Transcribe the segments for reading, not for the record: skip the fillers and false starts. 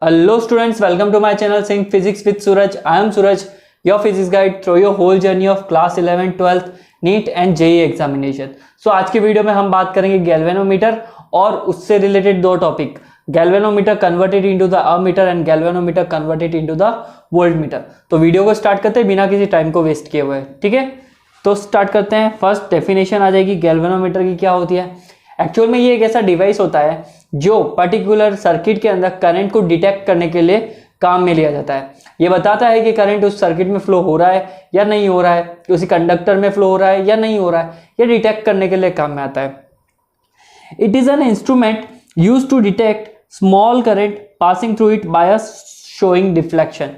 Hello students, welcome to my channel Sync Physics with Suraj. I am Suraj, your physics guide through your whole journey of class 11, 12th, NEET and JEE examination. So आज की video में हम बात करेंगे galvanometer और उससे related दो topic, galvanometer converted into the ammeter and galvanometer converted into the voltmeter. तो वीडियो को स्टार्ट करते हैं बिना किसी टाइम को वेस्ट किए हुए, ठीक है। तो स्टार्ट करते हैं। फर्स्ट डेफिनेशन आ जाएगी गैल्वेनोमीटर की, क्या होती है। एक्चुअल में ये एक ऐसा डिवाइस होता है जो पर्टिकुलर सर्किट के अंदर करंट को डिटेक्ट करने के लिए काम में लिया जाता है। ये बताता है कि करंट उस सर्किट में फ्लो हो रहा है या नहीं हो रहा है, कि उसी कंडक्टर में फ्लो हो रहा है या नहीं हो रहा है, ये डिटेक्ट करने के लिए काम में आता है। It is an instrument use to detect small current passing through it by showing deflection.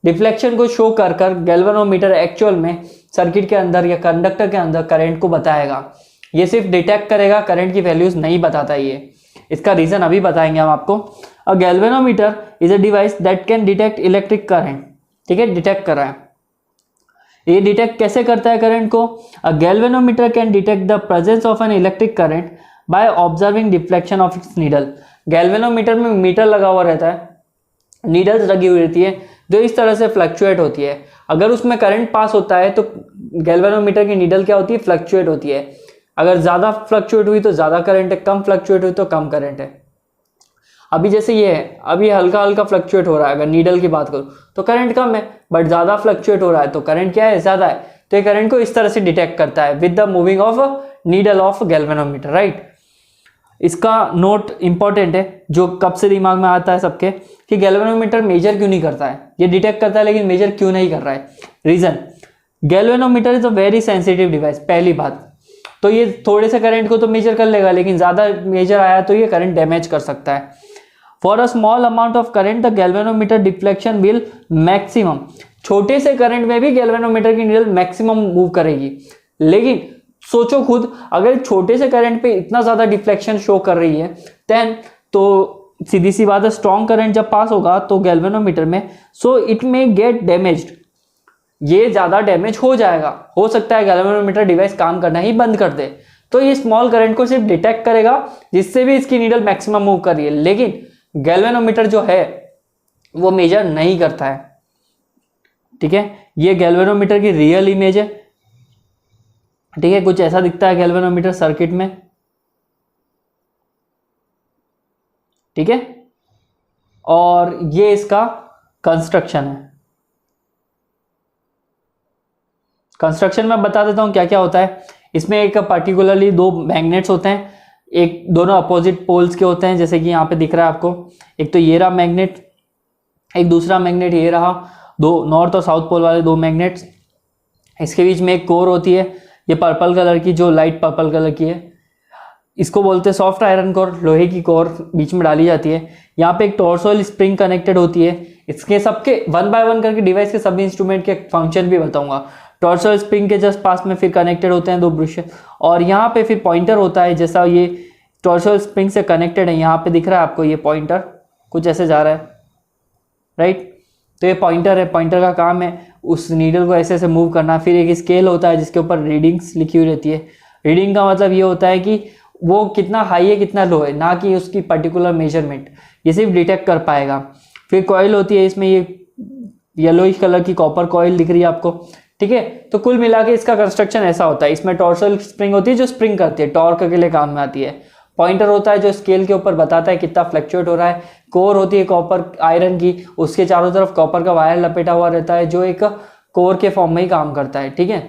Deflection को शो कर कर गैल्वेनोमीटर एक्चुअल में सर्किट के अंदर या कंडक्टर के अंदर करंट को बताएगा। ये सिर्फ डिटेक्ट करेगा, करंट की वैल्यूज नहीं बताता। ये इसका रीजन अभी बताएंगे हम आपको। अ galvanometer is a device that can detect electric current, ठीक है, डिटेक्ट कर रहा है। ये डिटेक्ट कैसे करता है करंट को। अ galvanometer can detect the presence of an electric current by observing deflection of its needle. Galvanometer में मीटर लगा हुआ रहता है, नीडल्स लगी हुई रहती है जो इस तरह से फ्लक्चुएट होती है। अगर उसमें करंट पास होता है तो गैल्वेनोमीटर की नीडल क्या होती है, फ्लक्चुएट होती है। अगर ज़्यादा फ्लक्चुएट हुई तो ज़्यादा करंट है, कम फ्लक्चुएट हुई तो कम करंट है। अभी जैसे ये है, अभी हल्का हल्का फ्लक्चुएट हो रहा है, अगर नीडल की बात करूँ तो करंट कम है, बट ज़्यादा फ्लक्चुएट हो रहा है तो करंट क्या है, ज़्यादा है। तो ये करंट को इस तरह से डिटेक्ट करता है with the moving of needle of galvanometer, right. इसका नोट इंपॉर्टेंट है जो कब से दिमाग में आता है सबके, कि गैल्वेनोमीटर मेजर क्यों नहीं करता है। ये डिटेक्ट करता है लेकिन मेजर क्यों नहीं कर रहा है। Reason, galvanometer is a very sensitive device. पहली बात तो ये थोड़े से करंट को तो मेजर कर लेगा, लेकिन ज्यादा मेजर आया तो ये करंट डैमेज कर सकता है। For a small amount of current the galvanometer deflection will maximum. छोटे से करंट में भी गैल्वेनोमीटर की नीडल मैक्सिमम मूव करेगी। लेकिन सोचो खुद, अगर छोटे से करंट पे इतना ज्यादा डिफ्लेक्शन शो कर रही है देन तो सीधी सी बात है, स्ट्रॉन्ग करंट जब पास होगा तो गैल्वेनोमीटर में, so it may gate damaged. ये ज्यादा डैमेज हो जाएगा, हो सकता है गैल्वेनोमीटर डिवाइस काम करना ही बंद कर दे। तो ये स्मॉल करंट को सिर्फ डिटेक्ट करेगा जिससे भी इसकी नीडल मैक्सिमम मूव कर रही है, लेकिन गैल्वेनोमीटर जो है वो मेजर नहीं करता है, ठीक है। ये गैल्वेनोमीटर की रियल इमेज है, ठीक है। कुछ ऐसा दिखता है गैल्वेनोमीटर सर्किट में, ठीक है। और ये इसका कंस्ट्रक्शन है। कंस्ट्रक्शन में बता देता हूं क्या क्या होता है। इसमें एक पर्टिकुलरली दो मैग्नेट्स होते हैं, एक दोनों अपोजिट पोल्स के होते हैं, जैसे कि यहाँ पे दिख रहा है आपको। एक तो ये रहा मैग्नेट, एक दूसरा मैग्नेट ये रहा, दो नॉर्थ और साउथ पोल वाले दो मैग्नेट्स। इसके बीच में एक कोर होती है, ये पर्पल कलर की, जो लाइट पर्पल कलर की है, इसको बोलते हैं सॉफ्ट आयरन कोर, लोहे की कोर बीच में डाली जाती है। यहाँ पे एक टॉर्सोइल स्प्रिंग कनेक्टेड होती है। इसके सबके वन बाय वन करके डिवाइस के सभी इंस्ट्रूमेंट के फंक्शन भी बताऊंगा। टॉर्सोइल स्प्रिंग के जस्ट पास में फिर कनेक्टेड होते हैं दो ब्रश, और यहाँ पे फिर पॉइंटर होता है। जैसा ये टॉर्सोइल स्प्रिंग से कनेक्टेड है, यहाँ पे दिख रहा है आपको ये पॉइंटर कुछ ऐसे जा रहा है, राइट। तो ये पॉइंटर है, पॉइंटर का काम है उस नीडल को ऐसे ऐसे मूव करना। फिर एक स्केल होता है जिसके ऊपर रीडिंग्स लिखी हुई रहती है। रीडिंग का मतलब ये होता है कि वो कितना हाई है कितना लो है, ना कि उसकी पर्टिकुलर मेजरमेंट, ये सिर्फ डिटेक्ट कर पाएगा। फिर कॉइल होती है, इसमें ये येलोइश कलर की कॉपर कॉइल दिख रही है आपको, ठीक है। तो कुल मिला के इसका कंस्ट्रक्शन ऐसा होता है। इसमें टॉर्सोइल स्प्रिंग होती है जो स्प्रिंग करती है, टॉर्क के लिए काम में आती है। पॉइंटर होता है जो स्केल के ऊपर बताता है कितना फ्लक्चुएट हो रहा है। कोर होती है कॉपर आयरन की, उसके चारों तरफ कॉपर का वायर लपेटा हुआ रहता है जो एक कोर के फॉर्म में ही काम करता है, ठीक है,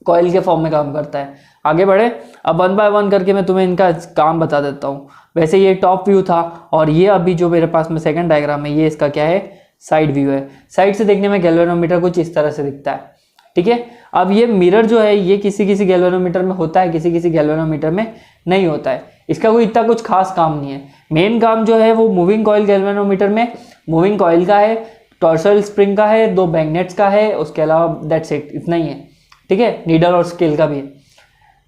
कॉइल के फॉर्म में काम करता है। आगे बढ़े, अब वन बाय वन करके मैं तुम्हें इनका काम बता देता हूँ। वैसे ये टॉप व्यू था, और ये अभी जो मेरे पास में सेकंड डायग्राम है, ये इसका क्या है, साइड व्यू है। साइड से देखने में गैल्वेनोमीटर कुछ इस तरह से दिखता है, ठीक है। अब ये मिरर जो है ये किसी किसी गैल्वेनोमीटर में होता है, किसी किसी गैल्वेनोमीटर में नहीं होता है। इसका कोई इतना कुछ खास काम नहीं है। मेन काम जो है वो मूविंग कॉइल गैल्वेनोमीटर में मूविंग कॉइल का है, टॉर्सोइल स्प्रिंग का है, दो मैग्नेट्स का है, उसके अलावा दैट्स इट, इतना ही है, ठीक है। नीडल और स्केल का भी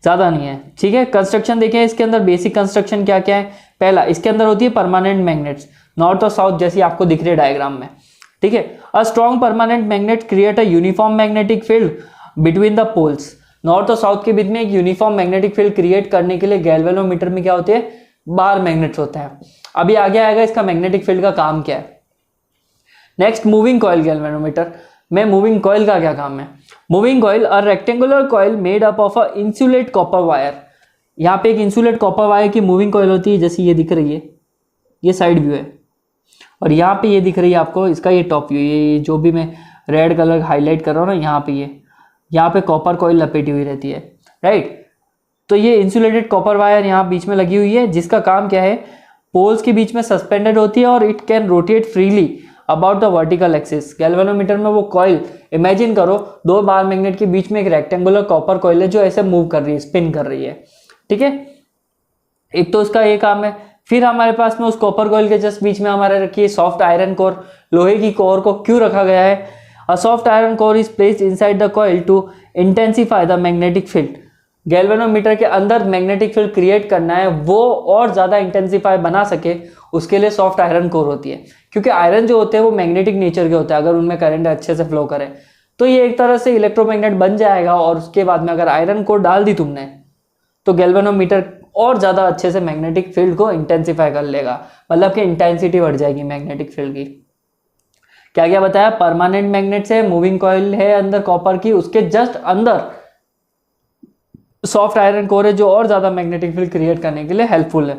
ज़्यादा नहीं है, ठीक है। कंस्ट्रक्शन देखें इसके अंदर, बेसिक कंस्ट्रक्शन क्या क्या है। पहला, इसके अंदर होती है परमानेंट मैग्नेट्स, नॉर्थ और साउथ जैसी आपको दिख रही है डायग्राम में, ठीक है। A strong permanent magnet create a uniform magnetic field between the poles. North और साउथ के बीच में एक यूनिफॉर्म मैग्नेटिक फील्ड क्रिएट करने के लिए गैल्वेनोमीटर में क्या होते हैं, बार मैग्नेट्स होते हैं। अभी आगे आएगा इसका मैग्नेटिक फील्ड का काम क्या है। नेक्स्ट, मूविंग कॉइल गैल्वेनोमीटर में मूविंग कॉइल का क्या काम है। Moving coil a rectangular coil made up of a insulate copper wire. यहाँ पे एक इंसुलेट कॉपर वायर की मूविंग कॉइल होती है, जैसे ये दिख रही है, ये साइड व्यू है, और यहाँ पे ये दिख रही है आपको इसका ये टॉप व्यू। ये जो भी मैं रेड कलर हाईलाइट कर रहा हूँ ना, यहाँ पे यहाँ पे कॉपर कॉइल लपेटी हुई रहती है, राइट। तो ये इंसुलेटेड कॉपर वायर यहाँ बीच में लगी हुई है, जिसका काम क्या है, पोल्स के बीच में सस्पेंडेड होती है और it can rotate freely about the vertical axis. Galvanometer में वो कॉइल, इमेजिन करो दो बार मैग्नेट के बीच में एक रेक्टेंगुलर कॉपर कॉइल है जो ऐसे मूव कर रही है, स्पिन कर रही है, ठीक है। एक तो उसका ये काम है। फिर हमारे पास में उस कॉपर कॉइल के जस्ट बीच में हमारे रखी है सॉफ्ट आयरन कोर। लोहे की कोर को क्यों रखा गया है? A soft iron core is placed inside the coil to intensify the magnetic field. Galvanometer के अंदर मैग्नेटिक फील्ड क्रिएट करना है, वो और ज्यादा इंटेंसिफाई बना सके, उसके लिए सॉफ्ट आयरन कोर होती है। क्योंकि आयरन जो होते हैं वो मैग्नेटिक नेचर के होते हैं, अगर उनमें करंट अच्छे से फ्लो करे तो ये एक तरह से इलेक्ट्रोमैग्नेट बन जाएगा। और उसके बाद में अगर आयरन कोर डाल दी तुमने तो गैल्वेनोमीटर और ज्यादा अच्छे से मैग्नेटिक फील्ड को इंटेंसिफाई कर लेगा, मतलब कि इंटेंसिटी बढ़ जाएगी मैग्नेटिक फील्ड की। क्या क्या बताया? परमानेंट मैग्नेट है, मूविंग कॉइल है अंदर कॉपर की, उसके जस्ट अंदर सॉफ्ट आयरन कोर है जो और ज्यादा मैग्नेटिक फील्ड क्रिएट करने के लिए हेल्पफुल है,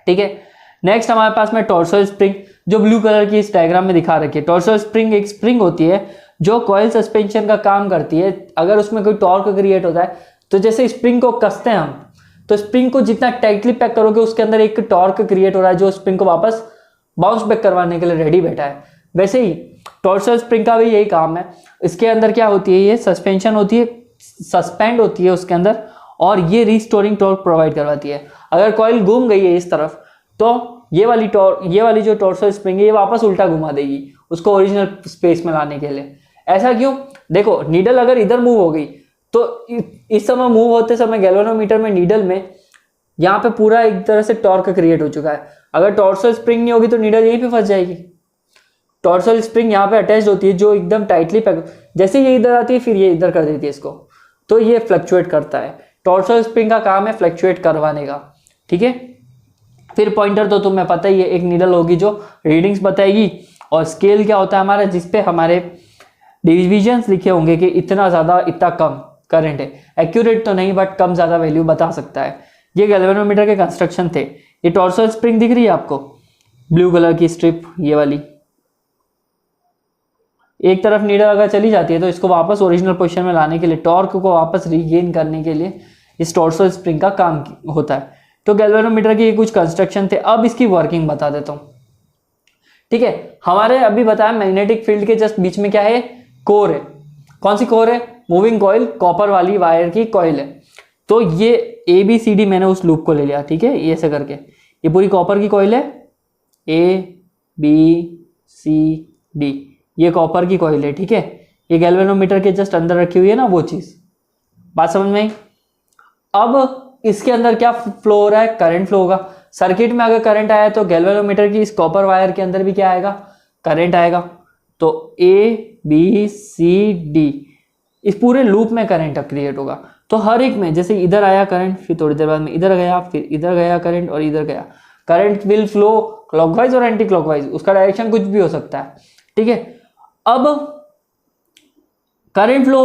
ठीक है। नेक्स्ट हमारे पास में टॉर्सोइल स्प्रिंग, जो ब्लू कलर की इस डायग्राम में दिखा रखी है। टॉर्सोइल स्प्रिंग एक स्प्रिंग होती है जो कॉइल सस्पेंशन का काम करती है। अगर उसमें कोई टॉर्क क्रिएट होता है तो जैसे स्प्रिंग को कसते हैं हम, तो स्प्रिंग को जितना टाइटली पैक करोगे उसके अंदर एक टॉर्क क्रिएट हो रहा है जो स्प्रिंग को वापस बाउंस बैक करवाने के लिए रेडी बैठा है। वैसे ही टॉर्सोइल स्प्रिंग का भी यही काम है। इसके अंदर क्या होती है, ये सस्पेंशन होती है, सस्पेंड होती है उसके अंदर, और ये रिस्टोरिंग टॉर्क प्रोवाइड करवाती है। अगर कॉइल घूम गई है इस तरफ तो ये वाली जो टॉर्सोइल स्प्रिंग है ये वापस उल्टा घुमा देगी उसको ओरिजिनल स्पेस में लाने के लिए। ऐसा क्यों? देखो, नीडल अगर इधर मूव हो गई तो इस समय मूव होते समय गैल्वेनोमीटर में नीडल में यहाँ पे पूरा एक तरह से टॉर्क क्रिएट हो चुका है। अगर टॉर्सोइल स्प्रिंग नहीं होगी तो नीडल यहीं पे फंस जाएगी। टॉर्सोइल स्प्रिंग यहाँ पे अटैच होती है जो एकदम टाइटली पैक, जैसे ये इधर आती है फिर ये इधर कर देती है इसको, तो ये फ्लक्चुएट करता है। टॉर्सोइल स्प्रिंग का काम है फ्लक्चुएट करवाने का, ठीक है। फिर पॉइंटर तो तुम्हें पता ही है, एक नीडल होगी जो रीडिंग्स बताएगी, और स्केल क्या होता है हमारा, जिसपे हमारे डिविजन्स लिखे होंगे कि इतना ज्यादा इतना कम करंट है। एक्यूरेट तो नहीं बट कम ज्यादा वैल्यू बता सकता है। ये गैल्वेनोमीटर के कंस्ट्रक्शन थे। ये टॉर्सोइल स्प्रिंग दिख रही है आपको, ब्लू कलर की स्ट्रिप, ये वाली एक तरफ नीडल अगर चली जाती है तो इसको वापस ओरिजिनल पोजीशन में लाने के लिए, टॉर्क को वापस रीगेन करने के लिए इस टॉर्सोइल स्प्रिंग का काम होता है। तो गैल्वेनोमीटर के ये कुछ कंस्ट्रक्शन थे। अब इसकी वर्किंग बता देता हूं, ठीक है। हमारे अभी बताया मैग्नेटिक फील्ड के जस्ट बीच में क्या है, कोर है। कौन सी कोर है? मूविंग कॉइल, कॉपर वाली वायर की कॉइल है। तो ये ABCD मैंने उस लूप को ले लिया, ठीक है, ये ऐसे करके। ये पूरी कॉपर की कॉइल है, ABCD, ये कॉपर की कॉइल है, ठीक है। ये गैल्वेनोमीटर के जस्ट अंदर रखी हुई है ना वो चीज, बात समझ में आई? अब इसके अंदर क्या फ्लो हो रहा है? करंट फ्लो होगा। सर्किट में अगर करंट आया तो गैल्वेनोमीटर की इस कॉपर वायर के अंदर भी क्या आएगा? करंट आएगा। तो ABCD इस पूरे लूप में करंट क्रिएट होगा। तो हर एक में जैसे इधर आया करंट, फिर थोड़ी देर बाद में इधर गया, फिर इधर गया करंट और इधर गया। करंट विल फ्लो क्लॉकवाइज और एंटी क्लॉकवाइज, उसका डायरेक्शन कुछ भी हो सकता है, ठीक है। अब करंट फ्लो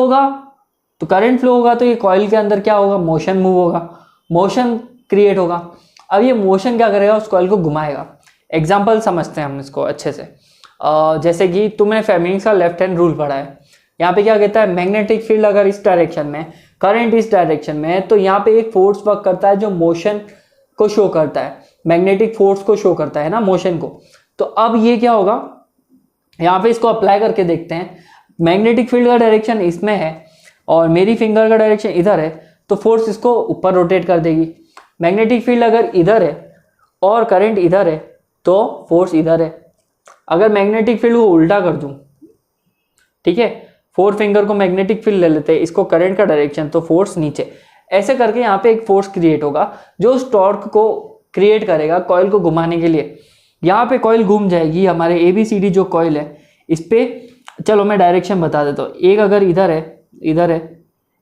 होगा तो ये कॉइल के अंदर क्या होगा? मोशन मूव होगा, मोशन क्रिएट होगा। अब ये मोशन क्या करेगा? उस कॉइल को घुमाएगा। एग्जांपल समझते हैं हम इसको अच्छे से। जैसे कि तुमने फेमिनिक्स का लेफ्ट हैंड रूल पढ़ा है। यहाँ पे क्या कहता है? मैग्नेटिक फील्ड अगर इस डायरेक्शन में, करंट इस डायरेक्शन में है, तो यहाँ पे एक फोर्स वर्क करता है जो मोशन को शो करता है, मैग्नेटिक फोर्स को शो करता है ना, मोशन को। तो अब ये क्या होगा, यहाँ पे इसको अप्लाई करके देखते हैं। मैग्नेटिक फील्ड का डायरेक्शन इसमें है और मेरी फिंगर का डायरेक्शन इधर है, तो फोर्स इसको ऊपर रोटेट कर देगी। मैग्नेटिक फील्ड अगर इधर है और करंट इधर है तो फोर्स इधर है। अगर मैग्नेटिक फील्ड को उल्टा कर दूं, ठीक है, 4 फिंगर को मैग्नेटिक फील्ड ले लेते हैं, इसको करंट का डायरेक्शन, तो फोर्स नीचे। ऐसे करके यहाँ पे एक फोर्स क्रिएट होगा जो उस टॉर्क को क्रिएट करेगा कॉइल को घुमाने के लिए। यहाँ पे कॉइल घूम जाएगी। हमारे ABCD जो कॉइल है इस पे, चलो मैं डायरेक्शन बता देता हूँ। एक अगर इधर है,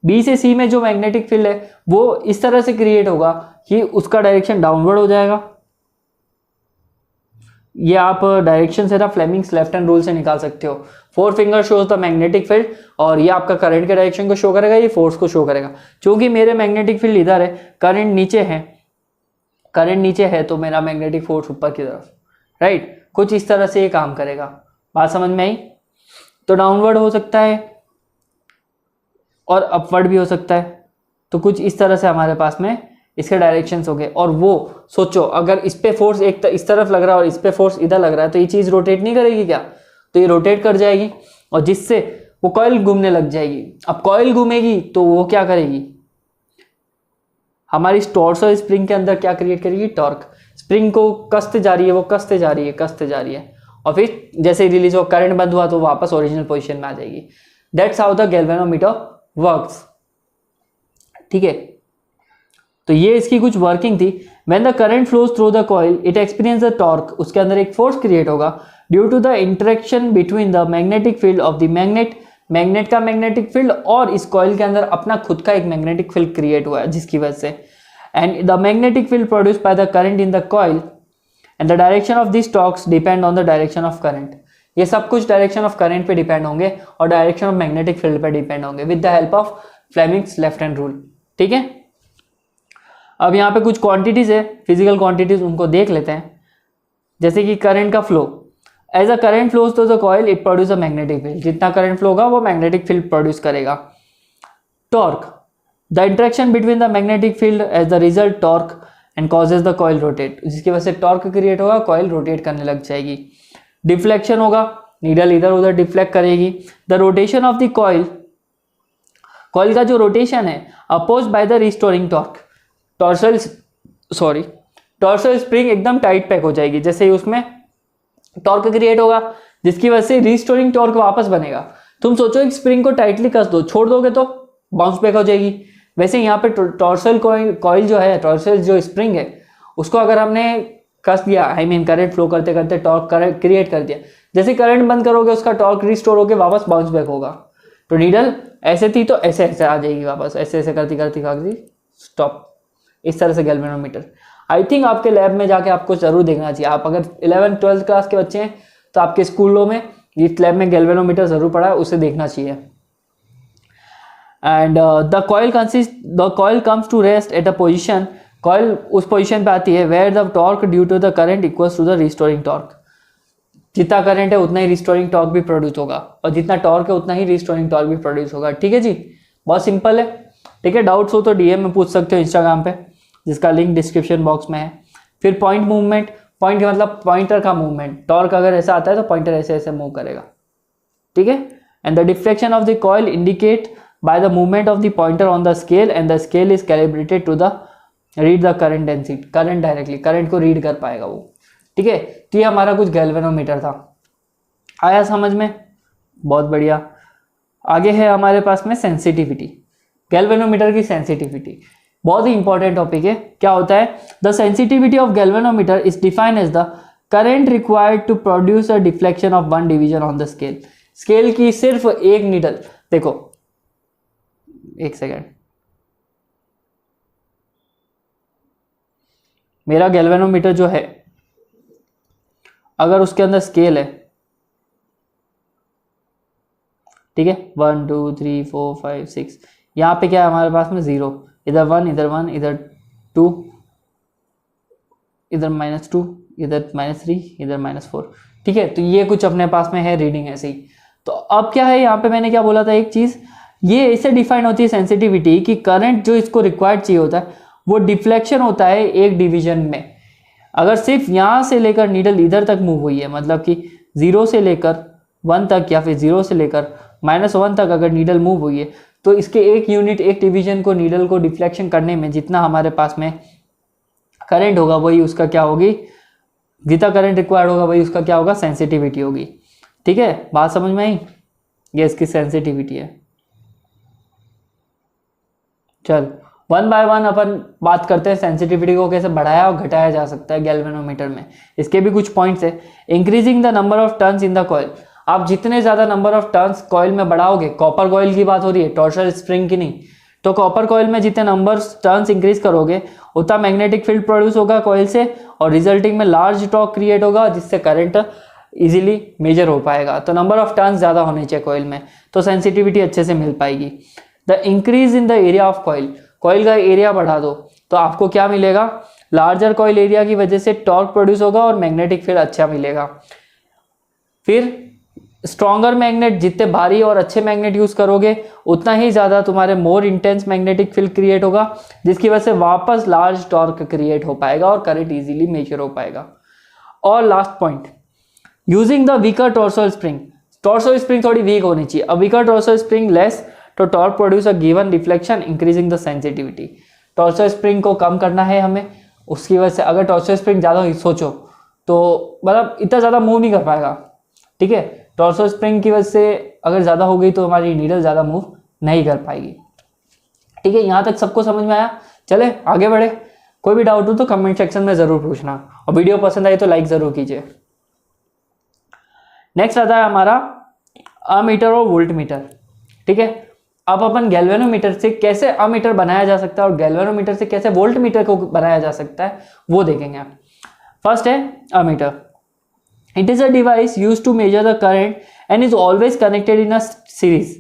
बी से सी में जो मैग्नेटिक फील्ड है वो इस तरह से क्रिएट होगा कि उसका डायरेक्शन डाउनवर्ड हो जाएगा। ये आप डायरेक्शन से ना फ्लेमिंग्स लेफ्ट हैंड रूल से निकाल सकते हो। 4 finger shows the magnetic field, और ये आपका करंट के डायरेक्शन को शो करेगा, ये फोर्स को शो करेगा। क्योंकि मेरे मैग्नेटिक फील्ड इधर है, करंट नीचे है, करंट नीचे है, तो मेरा मैग्नेटिक फोर्स ऊपर की तरफ, राइट। कुछ इस तरह से ये काम करेगा। बात समझ में आई? तो डाउनवर्ड हो सकता है और अपवर्ड भी हो सकता है। तो कुछ इस तरह से हमारे पास में इसके डायरेक्शंस हो गए। और वो सोचो, अगर इस पे फोर्स इस तरफ लग रहा है और इस पे फोर्स इधर लग रहा है, तो ये चीज रोटेट नहीं करेगी क्या? तो ये रोटेट कर जाएगी और जिससे वो कॉइल घूमने लग जाएगी। अब कॉइल घूमेगी तो वो क्या करेगी? हमारी टॉर्सल स्प्रिंग के अंदर क्या क्रिएट करेगी? टॉर्क। स्प्रिंग को कसते जा रही है, वो कसते जा रही है, कसते जा रही है, और फिर जैसे रिलीज हो, करंट बंद हुआ तो वापस ओरिजिनल पोजीशन में आ जाएगी। That's how the galvanometer works. ठीक है, तो ये इसकी कुछ वर्किंग थी। When the current flows through the coil it experience the torque, उसके अंदर एक फोर्स क्रिएट होगा due to the interaction between the magnetic field of the magnet, magnet का मैग्नेटिक फील्ड और इस कॉइल के अंदर अपना खुद का एक मैग्नेटिक फील्ड क्रिएट हुआ है, जिसकी वजह से and the magnetic field produced by the current in the coil and the direction of this torques depend on the direction of current. ये सब कुछ डायरेक्शन ऑफ करंट पे डिपेंड होंगे और डायरेक्शन ऑफ मैग्नेटिक फील्ड पे depend होंगे with the help of Fleming's left hand rule. ठीक है, अब यहाँ पे कुछ क्वांटिटीज है, फिजिकल क्वांटिटीज, उनको देख लेते हैं। जैसे कि करंट का flow, as a current flows through the coil it produce a magnetic field, जितना करंट फ्लो होगा वो मैग्नेटिक फील्ड प्रोड्यूस करेगा। Torque, the interaction between the magnetic field as the result torque and causes the coil rotate, जिसकी वजह से torque create होगा, coil rotate करने लग जाएगी। डिफ्लेक्शन होगा, नीडल इधर उधर डिफ्लेक्ट करेगी। The rotation of the coil, coil का जो रोटेशन है opposed by the restoring torque, torsional spring एकदम टाइट पैक हो जाएगी, जैसे ही उसमें टॉर्क क्रिएट होगा, जिसकी वजह से रिस्टोरिंग टॉर्क वापस बनेगा। तुम सोचो एक स्प्रिंग को टाइटली कस दो, छोड़ दोगे तो बाउंस बैक हो जाएगी। वैसे यहाँ पे टॉर्सल कॉइल जो है, टॉर्सल जो स्प्रिंग है, उसको अगर हमने कस दिया, आई मीन करंट फ्लो करते करते टॉर्क क्रिएट कर दिया, जैसे करंट बंद करोगे उसका टॉर्क रिस्टोर होकर वापस बाउंस बैक होगा। तो नीडल ऐसे थी तो ऐसे ऐसे आ जाएगी वापस, ऐसे ऐसे करती करती करती स्टॉप। इस तरह से गैल्वेनोमीटर, आई थिंक आपके लैब में जाके आपको जरूर देखना चाहिए। आप अगर 11th-12th क्लास के बच्चे हैं तो आपके स्कूलों में इस लैब में गैल्वेनोमीटर जरूर पड़ा है, उसे देखना चाहिए। And the coil comes to rest at a position, coil उस पोजिशन पे आती है where the torque due to the current equals to the restoring torque. जितना करंट है उतना ही रिस्टोरिंग टॉर्क भी प्रोड्यूस होगा, और जितना टॉर्क है उतना ही रिस्टोरिंग टॉर्क भी प्रोड्यूस होगा। ठीक है जी, बहुत सिंपल है। ठीक है, डाउट्स हो तो डीएम में पूछ सकते हो इंस्टाग्राम पे, जिसका लिंक डिस्क्रिप्शन बॉक्स में है। फिर पॉइंट मूवमेंट, पॉइंट का मतलब पॉइंटर का मूवमेंट, टॉर्क अगर ऐसा आता है तो पॉइंटर ऐसे ऐसे मूव करेगा। ठीक है, and the deflection of the coil indicate by the movement of the pointer on the scale and the scale is calibrated to the read the current density, current directly current को read कर पाएगा वो। ठीक है, तो ये हमारा कुछ गैल्वेनोमीटर था। आया समझ में? बहुत बढ़िया। आगे है हमारे पास में सेंसिटिविटी, गैल्वेनोमीटर की सेंसिटिविटी, बहुत ही इंपॉर्टेंट टॉपिक है। क्या होता है? The sensitivity of galvanometer is defined as the current required to produce a deflection of 1 division on the scale. Scale की सिर्फ एक नीडल, देखो एक सेकेंड, मेरा गैल्वेनोमीटर जो है अगर उसके अंदर स्केल है, ठीक है, 1 2 3 4 5 6, यहाँ पे क्या है हमारे पास में 0, इधर 1 इधर 1 इधर 2 इधर -2 इधर -3 इधर -4। ठीक है, तो ये कुछ अपने पास में है रीडिंग ऐसे ही। तो अब क्या है, यहाँ पे मैंने क्या बोला था, एक चीज ये ऐसे डिफाइन होती है सेंसिटिविटी कि करंट जो इसको रिक्वायर्ड चाहिए होता है वो डिफ्लेक्शन होता है एक डिवीजन में। अगर सिर्फ यहाँ से लेकर नीडल इधर तक मूव हुई है, मतलब कि 0 से लेकर 1 तक या फिर 0 से लेकर -1 तक अगर नीडल मूव हुई है, तो इसके एक यूनिट एक डिवीजन को नीडल को डिफ्लेक्शन करने में जितना हमारे पास में करंट होगा वही उसका क्या होगी, जितना करंट रिक्वायर्ड होगा वही उसका क्या होगा, सेंसिटिविटी होगी। ठीक है, बात समझ में आई? ये इसकी सेंसिटिविटी है। चल 1 बाय 1 अपन बात करते हैं सेंसिटिविटी को कैसे बढ़ाया और घटाया जा सकता है गैल्वेनोमीटर में। इसके भी कुछ पॉइंट्स है। Increasing the number of turns in the coil, आप जितने ज़्यादा नंबर ऑफ टर्न्स कॉइल में बढ़ाओगे, कॉपर कॉइल की बात हो रही है, टॉर्शनल स्प्रिंग की नहीं, तो कॉपर कॉइल में जितने नंबर टर्न्स इंक्रीज करोगे उतना मैग्नेटिक फील्ड प्रोड्यूस होगा कॉइल से और रिजल्टिंग में लार्ज टॉर्क क्रिएट होगा, जिससे करंट इजीली मेजर हो पाएगा। तो नंबर ऑफ टर्न्स ज़्यादा होने चाहिए कॉइल में, तो सेंसिटिविटी अच्छे से मिल पाएगी। The increase in the area of coil, coil का एरिया बढ़ा दो तो आपको क्या मिलेगा, लार्जर कॉइल एरिया की वजह से टॉर्क प्रोड्यूस होगा और मैग्नेटिक फील्ड अच्छा मिलेगा। फिर स्ट्रॉन्गर मैग्नेट, जितने भारी और अच्छे मैग्नेट यूज करोगे उतना ही ज्यादा तुम्हारे more intense magnetic field create होगा, जिसकी वजह से वापस लार्ज टॉर्क क्रिएट हो पाएगा और करंट इजीली मेजर हो पाएगा। और last point, using the weaker torsional spring, torsional spring थोड़ी वीक होनी चाहिए। A weaker torsional spring less तो torque produce a given reflection increasing the sensitivity. Torsional spring को कम करना है हमें, उसकी वजह से अगर टॉर्सल स्प्रिंग ज़्यादा सोचो तो मतलब इतना ज़्यादा मूव नहीं कर पाएगा, ठीक है। टॉर्सल स्प्रिंग की वजह से अगर ज़्यादा हो गई तो हमारी नीडल ज़्यादा मूव नहीं कर पाएगी, ठीक है। यहाँ तक सबको समझ में आया? चले आगे बढ़े। कोई भी डाउट हो तो कमेंट सेक्शन में ज़रूर पूछना और वीडियो पसंद आई तो लाइक ज़रूर कीजिए। नेक्स्ट आता है हमारा अमीटर और वोल्ट मीटर, ठीक है। अब अपन गैल्वेनोमीटर से कैसे अमीटर बनाया जा सकता है और गैल्वेनोमीटर से कैसे वोल्ट मीटर को बनाया जा सकता है वो देखेंगे। फर्स्ट है ammeter. It is a device used to measure the current and is always connected in a series.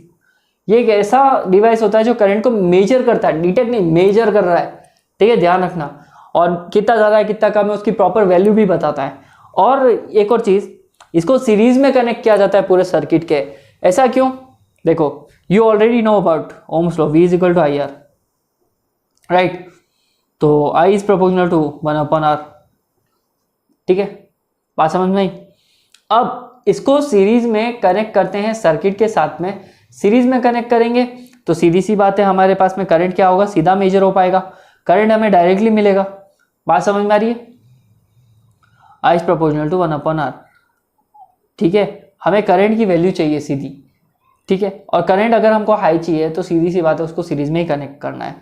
ये एक ऐसा डिवाइस होता है जो करंट को मेजर करता है, डिटेक्ट नहीं, मेजर कर रहा है, ठीक है, ध्यान रखना। और कितना ज़्यादा है कितना कम है उसकी प्रॉपर वैल्यू भी बताता है। और एक और चीज़, इसको सीरीज में कनेक्ट किया जाता है पूरे सर्किट के। ऐसा क्यों? देखो, you already know about Ohm's law, V is equal to IR, right? तो I is proportional to 1 upon R, ठीक है, बात समझ में आई? अब इसको सीरीज में कनेक्ट करते हैं सर्किट के साथ में। सीरीज में कनेक्ट करेंगे तो सीधी सी बात है, हमारे पास में करंट क्या होगा, सीधा मेजर हो पाएगा, करंट हमें डायरेक्टली मिलेगा। बात समझ में आ रही है? I is proportional to 1 upon R, ठीक है। हमें करंट की वैल्यू चाहिए सीधी, ठीक है। और करंट अगर हमको हाई चाहिए तो सीधी सी बात है उसको सीरीज में ही कनेक्ट करना है।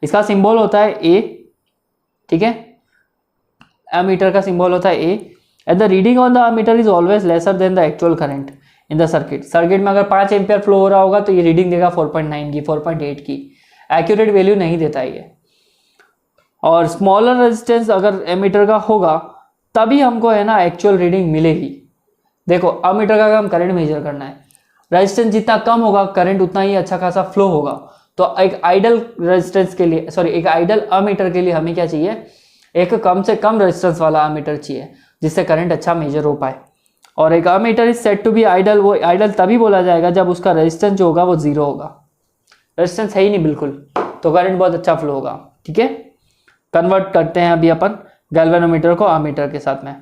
इसका सिंबल होता है ए, ठीक है, एमीटर का सिंबल होता है A. And the reading on the ammeter is always lesser than the actual current in the circuit. Circuit में अगर 5 एम्पियर फ्लो हो रहा होगा तो ये रीडिंग देगा 4.9 की, 4.8 की। एक्यूरेट वैल्यू नहीं देता ये। और स्मॉलर रेजिस्टेंस अगर एमीटर का होगा तभी हमको है ना एक्चुअल रीडिंग मिलेगी। देखो, एमीटर का काम करंट मेजर करना है, रेजिस्टेंस जितना कम होगा करंट उतना ही अच्छा खासा फ्लो होगा। तो एक आइडल रेजिस्टेंस के लिए, सॉरी, एक आइडल अमीटर के लिए हमें क्या चाहिए, एक कम से कम रेजिस्टेंस वाला अमीटर चाहिए जिससे करंट अच्छा मेजर हो पाए। और एक ammeter is set to be ideal, वो आइडल तभी बोला जाएगा जब उसका रेजिस्टेंस जो होगा वो 0 होगा। रेजिस्टेंस है ही नहीं बिल्कुल तो करंट बहुत अच्छा फ्लो होगा, ठीक है। कन्वर्ट करते हैं अभी अपन गैल्वेनोमीटर को अमीटर के साथ में।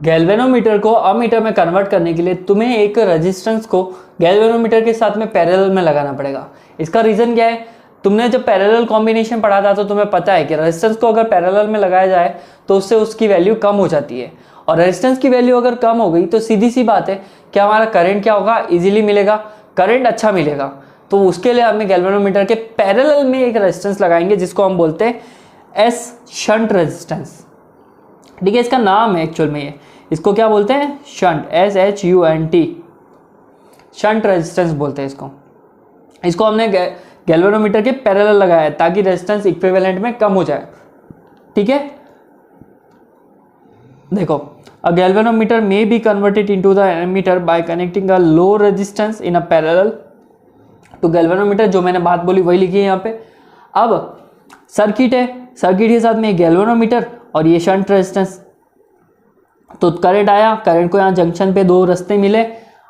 गैल्वेनोमीटर को अमीटर में कन्वर्ट करने के लिए तुम्हें एक रेजिस्टेंस को गैल्वेनोमीटर के साथ में पैरेलल में लगाना पड़ेगा। इसका रीजन क्या है, तुमने जब पैरेलल कॉम्बिनेशन पढ़ा था तो तुम्हें पता है कि रेजिस्टेंस को अगर पैरेलल में लगाया जाए तो उससे उसकी वैल्यू कम हो जाती है। और रेजिस्टेंस की वैल्यू अगर कम हो गई तो सीधी सी बात है कि हमारा करंट क्या होगा, इजीली मिलेगा, करंट अच्छा मिलेगा। तो उसके लिए हमें गैल्वेनोमीटर के पैरेलल में एक रेजिस्टेंस लगाएंगे जिसको हम बोलते हैं एस शंट रेजिस्टेंस, ठीक है। इसका नाम है एक्चुअल में ये, इसको क्या बोलते हैं, शंट, SHUNT, शंट रेजिस्टेंस बोलते हैं इसको। इसको हमने गैल्वेनोमीटर के पैरेलल लगाया है ताकि रेजिस्टेंस इक्विवेलेंट में कम हो जाए, ठीक है। देखो, a galvanometer may be converted into the ammeter by connecting a low resistance in a parallel to galvanometer. जो मैंने बात बोली वही लिखी है यहाँ पे। अब सर्किट है, सर्किट के साथ में गैल्वेनोमीटर और ये शंट रेजिस्टेंस। तो करंट आया, करंट को यहाँ जंक्शन पे 2 रास्ते मिले।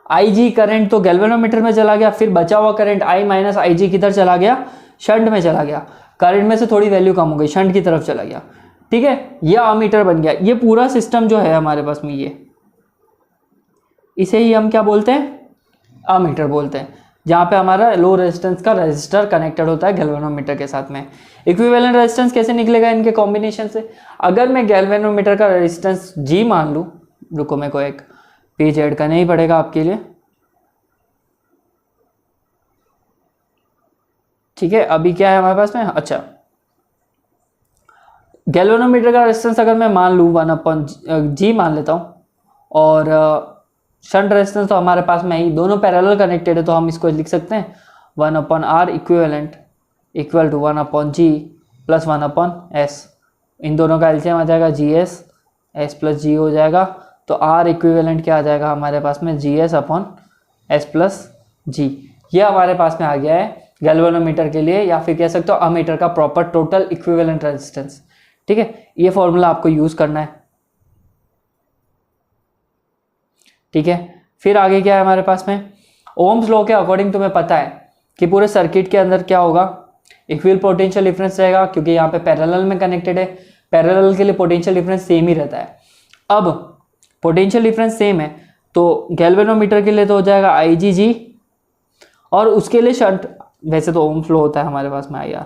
IG करंट तो गैल्वेनोमीटर में चला गया, फिर बचा हुआ करंट I माइनस IG किधर चला गया, शंट में चला गया। करंट में से थोड़ी वैल्यू कम हो गई, शंट की तरफ चला गया, ठीक है। ये अमीटर बन गया। ये पूरा सिस्टम जो है हमारे पास में, ये इसे ही हम क्या बोलते हैं, अमीटर बोलते हैं, जहाँ पे हमारा लो रेजिस्टेंस का रेजिस्टर कनेक्टेड होता है गैल्वेनोमीटर के साथ में। इक्विवेलेंट रेजिस्टेंस कैसे निकलेगा इनके कॉम्बिनेशन से, अगर मैं गैल्वेनोमीटर का रेजिस्टेंस G मान लूँ, रुको मेरे को एक पेज ऐड करना ही पड़ेगा आपके लिए, ठीक है। अभी क्या है हमारे पास में, अच्छा, गैल्वेनोमीटर का रेजिस्टेंस अगर मैं मान लूँ 1/G मान लेता हूँ, और शंट रेजिस्टेंस तो हमारे पास में ही दोनों पैरेलल कनेक्टेड है, तो हम इसको लिख सकते हैं 1/R equivalent equal to 1/G plus 1/S। इन दोनों का एलसीएम आ जाएगा GS, S प्लस G हो जाएगा, तो R इक्विवेलेंट क्या आ जाएगा हमारे पास में GS/S प्लस G। ये हमारे पास में आ गया है गैल्वेनोमीटर के लिए, या फिर कह सकते हो अमीटर का प्रॉपर टोटल इक्विवेलेंट रेजिस्टेंस। ठीक है, ये फॉर्मूला आपको यूज करना है। ठीक है, फिर आगे क्या है हमारे पास में, ओम्स लॉ के अकॉर्डिंग तुम्हें पता है कि पूरे सर्किट के अंदर क्या होगा, इक्विवेलेंट पोटेंशियल डिफरेंस रहेगा, क्योंकि यहाँ पे पैरेलल में कनेक्टेड है, पैरेलल के लिए पोटेंशियल डिफरेंस सेम ही रहता है। अब पोटेंशियल डिफरेंस सेम है तो गैल्वेनोमीटर के लिए तो हो जाएगा IgG, और उसके लिए शंट, वैसे तो ओम्स लॉ होता है हमारे पास में IR।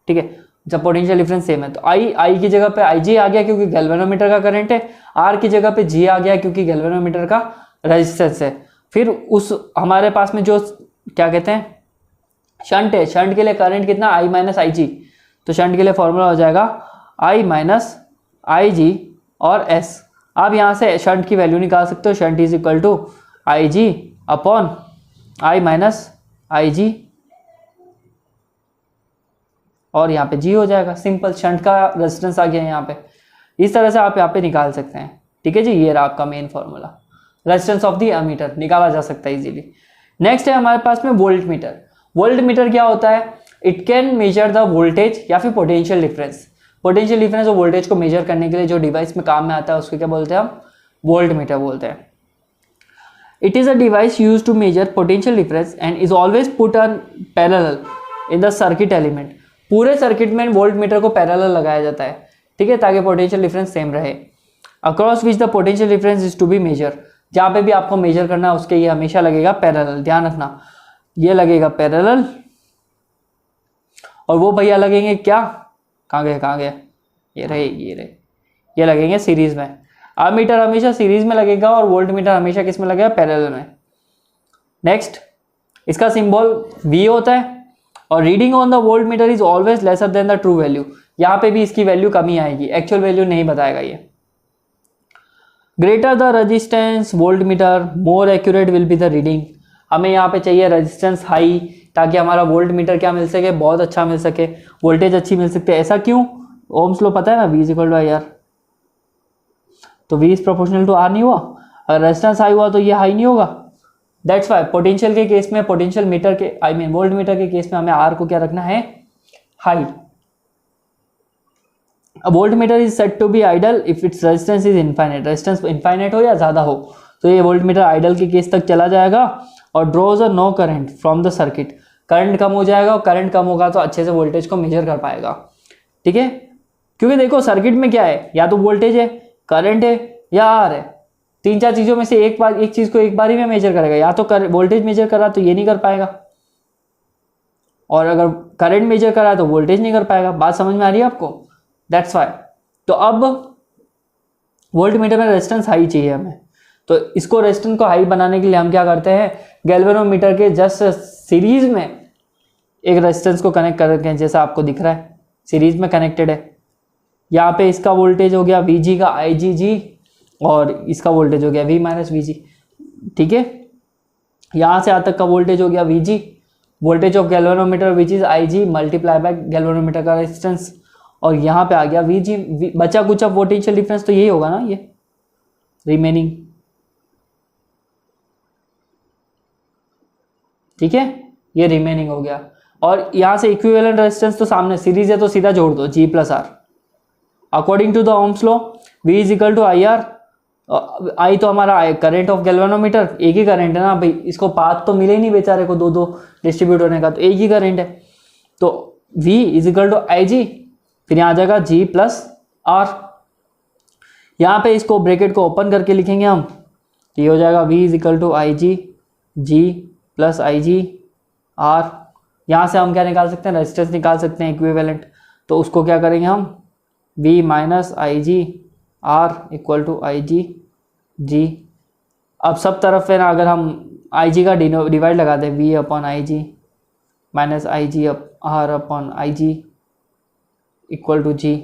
ठीक है, जब पोटेंशियल डिफरेंस सेम है तो I की जगह पे IG आ गया क्योंकि गैल्वेनोमीटर का करंट है, R की जगह पे G आ गया क्योंकि गैल्वेनोमीटर का रेजिस्टेंस है। फिर उस हमारे पास में जो क्या कहते हैं शंट है, शंट के लिए करंट कितना I माइनस IG, तो शंट के लिए फॉर्मूला हो जाएगा I माइनस IG और S। आप यहाँ से शंट की वैल्यू निकाल सकते हो, shunt is equal to IG upon I minus IG और यहाँ पे G हो जाएगा, सिंपल शंट का रेजिस्टेंस आ गया यहाँ पे। इस तरह से आप यहाँ पे निकाल सकते हैं। ठीक है जी, ये रहा आपका main formula, resistance of the ammeter निकाला जा सकता है इजीली। नेक्स्ट है हमारे पास में वोल्ट मीटर। वोल्ट मीटर क्या होता है, it can measure the voltage या फिर पोटेंशियल डिफरेंस। पोटेंशियल डिफरेंस और वोल्टेज को मेजर करने के लिए जो डिवाइस में काम में आता है उसको क्या बोलते हैं हम, वोल्ट मीटर बोलते हैं। It is a device use to measure potential difference and is always put on parallel in the circuit element. पूरे सर्किट में वोल्ट मीटर को पैरेलल लगाया जाता है, ठीक है, ताकि पोटेंशियल डिफरेंस सेम रहे। Across which the potential difference is to be measure, जहाँ पे भी आपको मेजर करना है उसके ये हमेशा लगेगा पैरेलल, ध्यान रखना ये लगेगा पैरेलल, और वो भैया लगेंगे क्या, कहाँ गए, ये रहे, ये लगेंगे सीरीज में। अमीटर हमेशा सीरीज में लगेगा और वोल्ट मीटर हमेशा किस में लगेगा, पैरेलल में। नेक्स्ट, इसका सिंबल V होता है और reading on the volt meter is always lesser than the true value. यहाँ पे भी इसकी वैल्यू कमी आएगी, एक्चुअल वैल्यू नहीं बताएगा ये। Greater the resistance voltmeter more accurate will be the reading. हमें यहाँ पे चाहिए रेजिस्टेंस हाई, ताकि हमारा वोल्ट मीटर क्या मिल सके, बहुत अच्छा मिल सके, वोल्टेज अच्छी मिल सकती है। ऐसा क्यों, ओम्स लॉ पता है ना, V is equal to IR, तो V is proportional to R नहीं हुआ, अगर रेजिस्टेंस हाई हुआ तो ये हाई नहीं होगा। दैट्स वाई पोटेंशियल के केस में, पोटेंशियल मीटर के वोल्ट मीटर के केस में हमें R को क्या रखना है, high. A voltmeter is said to be idle if its resistance is infinite। Resistance infinite हो या ज़्यादा हो तो ये वोल्टमीटर आइडल के केस तक चला जाएगा और draws a no current from the circuit. Current कम हो जाएगा और करंट कम होगा तो अच्छे से वोल्टेज को मेजर कर पाएगा। ठीक है, क्योंकि देखो सर्किट में क्या है, या तो वोल्टेज है, करंट है या आर है, तीन चार चीज़ों में से एक चीज़ को एक बार ही में मेजर करेगा। या तो वोल्टेज मेजर करा तो ये नहीं कर पाएगा, और अगर करंट मेजर करा तो वोल्टेज नहीं कर पाएगा। बात समझ में आ रही है आपको? That's why. तो अब वोल्ट मीटर में रेजिस्टेंस हाई चाहिए हमें, तो इसको रेजिस्टेंस को हाई बनाने के लिए हम क्या करते हैं, गैल्वेनोमीटर के जस्ट सीरीज में एक रेजिस्टेंस को कनेक्ट कर रखे हैं, जैसा आपको दिख रहा है सीरीज में कनेक्टेड है। यहाँ पे इसका वोल्टेज हो गया VG का IgG और इसका वोल्टेज हो गया V माइनस VG। ठीक है, यहाँ से यहाँ तक का वोल्टेज हो गया VG, voltage of galvanometer which is IG multiply by galvanometer का रेजिस्टेंस, और यहाँ पे आ गया VG। बचा कुछ अब पोटेंशियल डिफरेंस तो यही होगा ना, ये रिमेनिंग। ठीक है, ये रिमेनिंग हो गया। और यहाँ से इक्विवेलेंट रेजिस्टेंस तो सामने सीरीज है तो सीधा जोड़ दो G plus R। According to the Ohm's law V is equal to IR। I तो हमारा करंट ऑफ गैल्वेनोमीटर, एक ही करंट है ना भाई, इसको पाथ तो मिले ही नहीं बेचारे को दो डिस्ट्रीब्यूट होने का, तो एक ही करंट है। तो V is equal to IG, फिर यहाँ आ जाएगा G प्लस R। यहाँ पे इसको ब्रैकेट को ओपन करके लिखेंगे हम, तो ये हो जाएगा V is equal to IG G plus IG R। यहाँ से हम क्या निकाल सकते हैं, रेजिस्टेंस निकाल सकते हैं इक्विवेलेंट, तो उसको क्या करेंगे हम, V minus IG R equal to IG G। अब सब तरफ है ना, अगर हम IG का डिवाइड लगा दें, V upon IG minus IG R upon IG equal to G,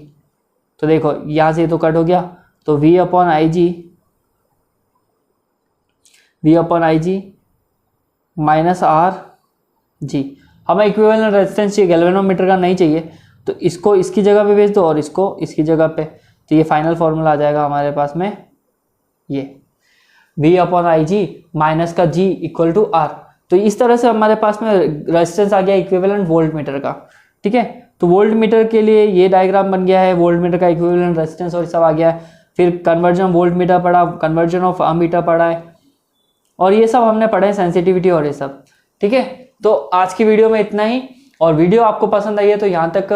तो देखो यहाँ से तो कट हो गया, तो V upon IG V upon I G minus R G. हमें इक्विवेलेंट रेजिस्टेंस चाहिए, गैल्वेनोमीटर का नहीं चाहिए, तो इसको इसकी जगह पे भेज दो और इसको इसकी जगह पे, तो ये फाइनल फॉर्मूला आ जाएगा हमारे पास में ये V upon I G minus का G इक्वल टू R। तो इस तरह से हमारे पास में रेजिस्टेंस आ गया इक्विवेलेंट वोल्ट मीटर का। ठीक है, तो वोल्ट मीटर के लिए ये डायग्राम बन गया है, वोल्ट मीटर का इक्विवेलेंट रेजिस्टेंस और सब आ गया है। फिर कन्वर्जन वोल्ट मीटर पढ़ा, कन्वर्जन ऑफ अमीटर पढ़ा है, और ये सब हमने पढ़े सेंसिटिविटी और ये सब। ठीक है, तो आज की वीडियो में इतना ही, और वीडियो आपको पसंद आई है तो यहाँ तक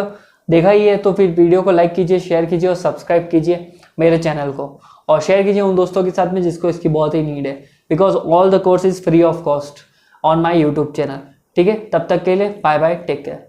देखा ही है तो फिर वीडियो को लाइक कीजिए, शेयर कीजिए और सब्सक्राइब कीजिए मेरे चैनल को, और शेयर कीजिए उन दोस्तों के साथ में जिसको इसकी बहुत ही नीड है, because all the course is free of cost on my YouTube channel. ठीक है, तब तक के लिए बाय बाय, टेक केयर।